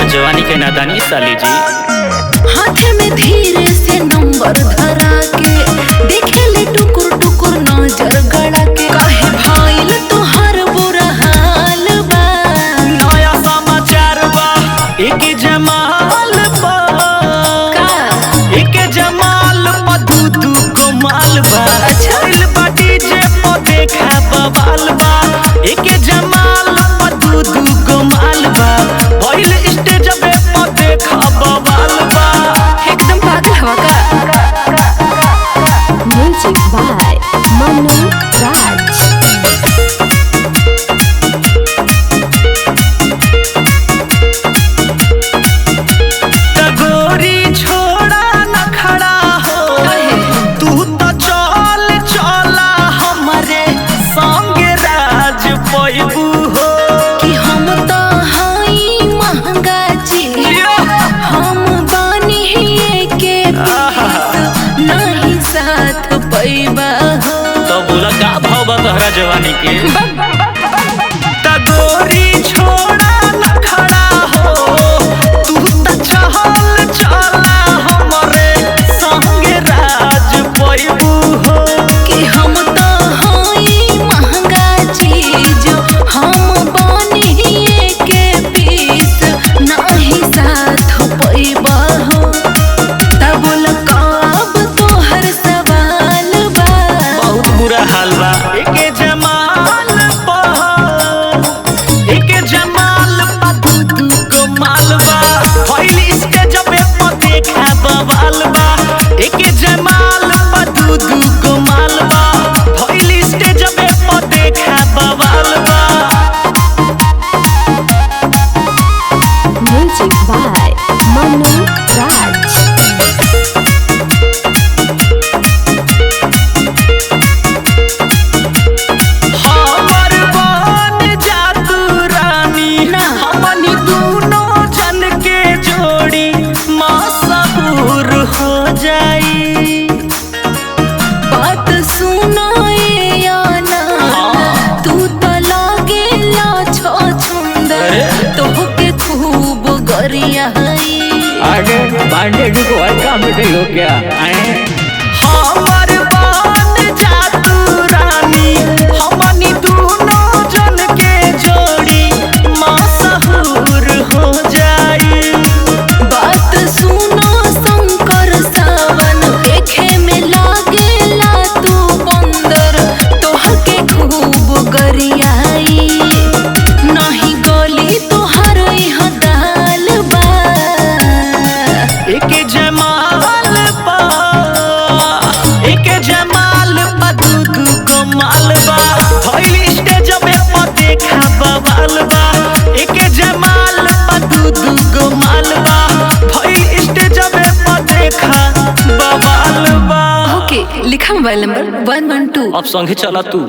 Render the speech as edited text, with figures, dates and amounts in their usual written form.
तोहर जवानी के नादानी साली जी। हाथ में धीरे से नंबर धरा के देखे ले टुकुर टुकुर नजर गड़ा के काहे भाईल तोहर बुरा हाल बा। नया समाचार बा एक जमाल बा का एक जमाल पा दू को माल बा। अच्छा बाटी जे पो देखा बवाल बा एक जमाल पा दू को माल बा। भइल स्टेज पे पो देखा बवाल बा। एकदम पागल हवा का। म्यूजिक बाय मनु राज। तगोरी छोड़ा न खड़ा हो तू तो चल चला हमरे संग राज पैबू हो। कि हम तो हई महंगा चीज हम बानी के नहीं साथ पैबा हो। तो बोला का भाव बा तोहरा जवानी के। तगोरी छोड़ा न खड़ा हो तू तो चल चला हमरे संग राज पैबू हो। कि हम तो हई महंगा चीज हम बानी के पीस नहीं साथ पैबा हो। तब कब तोहर सवाल बा। बहुत बुरा हाल बा एक जमाल पा एक जमाल पा दू को माल बा। भइल स्टेज पे पो देखा बवाल बा एक जमाल पा दू को माल बा। भइल स्टेज पे पो देखा बवाल बा। म्यूजिक बाय मनु राज। हमर बन जा तू रानी हमनी दूनो जन के जोड़ी मशहूर हो जाई। बात सुनो या ना तू तो लागे छो सुंदर तोहके खूब गरियाई। आगे बांडे को काम लो क्या हमर बन जा तू रानी हमनी दूनो जन के जोड़ी मशहूर हो जाई। बात सुनो शंकर सावन देखे में लागेला तू बंदर तोहके खूब गरियाई। नहीं गोली तोहर यहाँ दाल बा। एक जमाल पा एक जमाल पा दू को माल बा। भइल स्टेज पे पो देखा बवाल बा एक जमाल पा दू को माल बा। भइल स्टेज पे पो देखा बवाल बा। ओके लिखा मोबाइल नंबर 112। अब संगे चला तू।